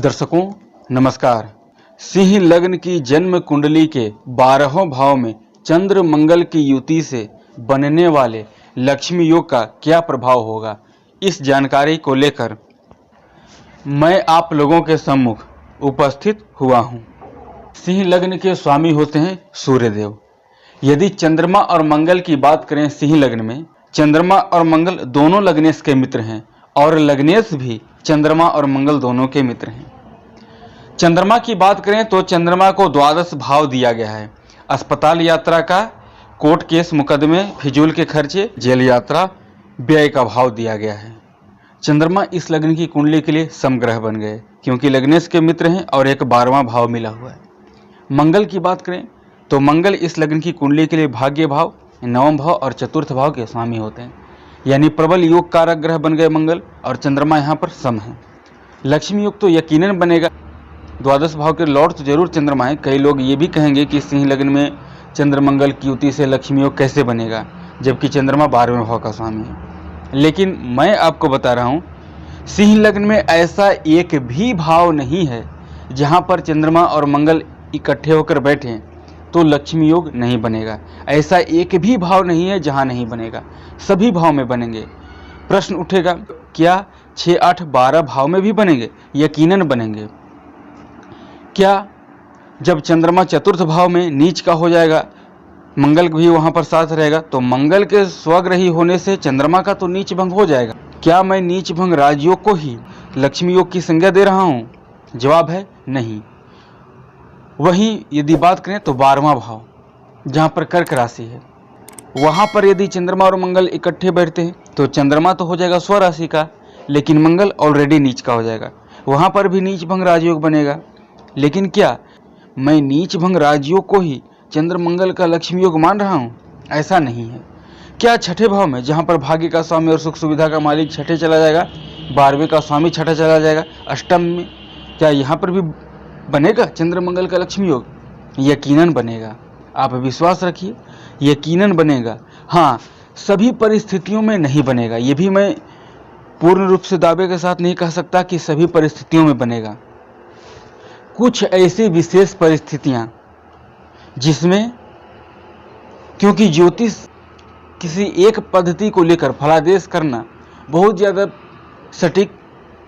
दर्शकों नमस्कार। सिंह लग्न की जन्म कुंडली के 12वें भाव में चंद्र मंगल की युति से बनने वाले लक्ष्मी योग का क्या प्रभाव होगा, इस जानकारी को लेकर मैं आप लोगों के सम्मुख उपस्थित हुआ हूं। सिंह लग्न के स्वामी होते हैं सूर्यदेव। यदि चंद्रमा और मंगल की बात करें, सिंह लग्न में चंद्रमा और मंगल दोनों लग्नेश के मित्र हैं और लग्नेश भी चंद्रमा और मंगल दोनों के मित्र हैं। चंद्रमा की बात करें तो चंद्रमा को 12 भाव दिया गया है। अस्पताल यात्रा का, कोर्ट केस मुकदमे, फिजूल के खर्चे, जेल यात्रा, व्यय का भाव दिया गया है। चंद्रमा इस लग्न की कुंडली के लिए समग्रह बन गए क्योंकि लग्नेश के मित्र हैं और एक 12वां भाव मिला हुआ है। मंगल की बात करें तो मंगल इस लग्न की कुंडली के लिए भाग्य भाव, 9वें भाव और चतुर्थ भाव के स्वामी होते हैं, यानी प्रबल योग कारक ग्रह बन गए मंगल, और चंद्रमा यहाँ पर सम है। लक्ष्मी योग तो यकीनन बनेगा। 12 भाव के लॉर्ड तो जरूर चंद्रमा है। कई लोग ये भी कहेंगे कि सिंह लग्न में चंद्र मंगल की युति से लक्ष्मी योग कैसे बनेगा, जबकि चंद्रमा 12वें भाव का स्वामी है। लेकिन मैं आपको बता रहा हूँ, सिंह लग्न में ऐसा एक भी भाव नहीं है जहाँ पर चंद्रमा और मंगल इकट्ठे होकर बैठे तो लक्ष्मी योग नहीं बनेगा। ऐसा एक भी भाव नहीं है जहाँ नहीं बनेगा, सभी भाव में बनेंगे। प्रश्न उठेगा, क्या 6, 8, 12 भाव में भी बनेंगे? यकीनन बनेंगे। क्या जब चंद्रमा चतुर्थ भाव में नीच का हो जाएगा, मंगल भी वहां पर साथ रहेगा, तो मंगल के स्वग्रही होने से चंद्रमा का तो नीच भंग हो जाएगा। क्या मैं नीच भंग राजयोग को ही लक्ष्मी योग की संज्ञा दे रहा हूं? जवाब है नहीं। वहीं यदि बात करें तो 12वां भाव जहां पर कर्क राशि है, वहां पर यदि चंद्रमा और मंगल इकट्ठे बैठते हैं तो चंद्रमा तो हो जाएगा स्व राशि का, लेकिन मंगल ऑलरेडी नीच का हो जाएगा। वहां पर भी नीच भंग राजयोग बनेगा। लेकिन क्या मैं नीच भंग राजयोग को ही चंद्र मंगल का लक्ष्मी योग मान रहा हूं? ऐसा नहीं है। क्या छठे भाव में जहां पर भाग्य का स्वामी और सुख सुविधा का मालिक छठे चला जाएगा, 12वें का स्वामी छठा चला जाएगा, अष्टम में, क्या यहाँ पर भी बनेगा चंद्र मंगल का लक्ष्मी योग? यकीनन बनेगा। आप विश्वास रखिए, यकीनन बनेगा। हाँ, सभी परिस्थितियों में नहीं बनेगा। ये भी मैं पूर्ण रूप से दावे के साथ नहीं कह सकता कि सभी परिस्थितियों में बनेगा। कुछ ऐसी विशेष परिस्थितियां जिसमें, क्योंकि ज्योतिष किसी एक पद्धति को लेकर फलादेश करना बहुत ज़्यादा सटीक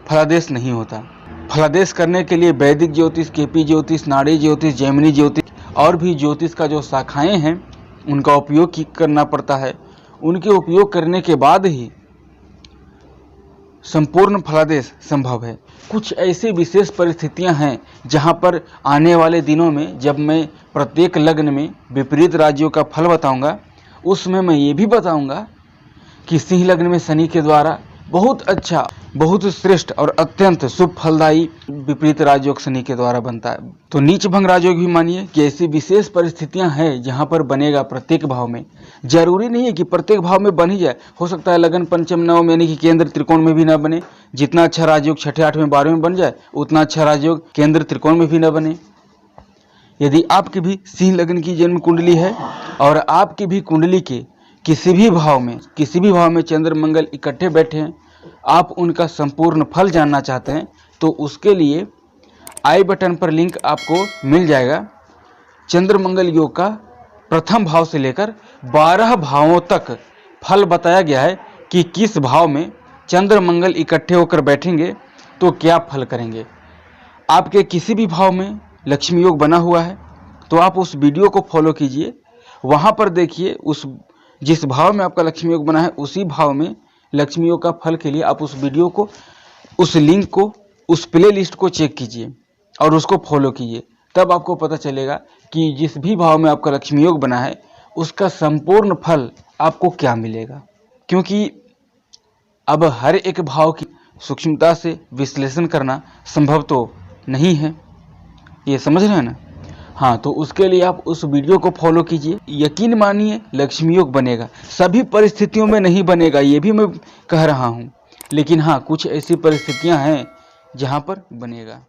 फलादेश नहीं होता। फलादेश करने के लिए वैदिक ज्योतिष, केपी ज्योतिष, नाड़ी ज्योतिष, जैमिनी ज्योतिष और भी ज्योतिष का जो शाखाएं हैं उनका उपयोग करना पड़ता है। उनके उपयोग करने के बाद ही संपूर्ण फलादेश संभव है। कुछ ऐसी विशेष परिस्थितियां हैं जहां पर आने वाले दिनों में जब मैं प्रत्येक लग्न में विपरीत राज्यों का फल बताऊंगा, उसमें मैं ये भी बताऊंगा कि सिंह लग्न में शनि के द्वारा बहुत अच्छा, बहुत श्रेष्ठ और अत्यंत शुभ फलदायी विपरीत राजयोग शनि के द्वारा बनता है। तो नीच भंग राजयोग भी मानिए कि ऐसी विशेष परिस्थितियां हैं जहां पर बनेगा प्रत्येक भाव में। जरूरी नहीं है कि प्रत्येक भाव में बन ही जाए, हो सकता है लगन पंचम नवम यानी कि केंद्र त्रिकोण में भी ना बने। जितना अच्छा राजयोग छठे, 8वें, 12वें बन जाए, उतना अच्छा राजयोग केंद्र त्रिकोण में भी ना बने। यदि आपकी भी सिंह लग्न की जन्म कुंडली है और आपकी भी कुंडली के किसी भी भाव में चंद्र मंगल इकट्ठे बैठे हैं, आप उनका संपूर्ण फल जानना चाहते हैं, तो उसके लिए आई बटन पर लिंक आपको मिल जाएगा। चंद्र मंगल योग का प्रथम भाव से लेकर 12 भावों तक फल बताया गया है कि किस भाव में चंद्र मंगल इकट्ठे होकर बैठेंगे तो क्या फल करेंगे। आपके किसी भी भाव में लक्ष्मी योग बना हुआ है तो आप उस वीडियो को फॉलो कीजिए, वहाँ पर देखिए उस जिस भाव में आपका लक्ष्मी योग बना है उसी भाव में लक्ष्मी योग का फल के लिए आप उस वीडियो को, उस लिंक को, उस प्ले लिस्ट को चेक कीजिए और उसको फॉलो कीजिए। तब आपको पता चलेगा कि जिस भी भाव में आपका लक्ष्मी योग बना है उसका संपूर्ण फल आपको क्या मिलेगा। क्योंकि अब हर एक भाव की सूक्ष्मता से विश्लेषण करना संभव तो नहीं है, ये समझ रहे हैं ना। हाँ, तो उसके लिए आप उस वीडियो को फॉलो कीजिए। यकीन मानिए लक्ष्मी योग बनेगा। सभी परिस्थितियों में नहीं बनेगा, ये भी मैं कह रहा हूँ, लेकिन हाँ, कुछ ऐसी परिस्थितियाँ हैं जहाँ पर बनेगा।